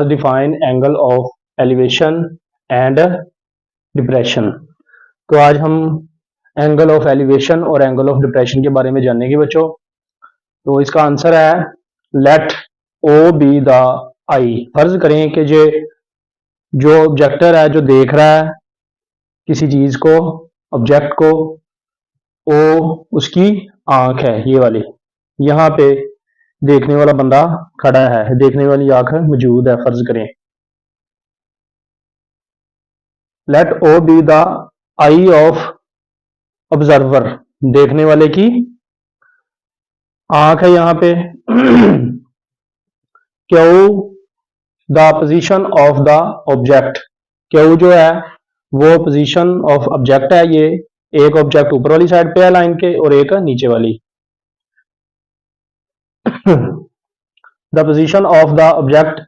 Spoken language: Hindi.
Define angle of elevation and depression. तो आज हम एंगल ऑफ एलिवेशन और एंगल ऑफ डिप्रेशन के बारे में जानेंगे बच्चों। तो इसका आंसर है लेट ओ बी द आई। फर्ज करें कि जो ऑब्जेक्टर है, जो देख रहा है किसी चीज को, ऑब्जेक्ट को, ओ उसकी आंख है, ये वाली। यहाँ पे देखने वाला बंदा खड़ा है, देखने वाली आंख मौजूद है, फर्ज करें। Let O B the eye of observer, देखने वाले की आंख है यहाँ पे। Q the position of the object, Q जो है वो पोजीशन ऑफ ऑब्जेक्ट है। ये एक ऑब्जेक्ट ऊपर वाली साइड पे है लाइन के और एक नीचे वाली। The position of the object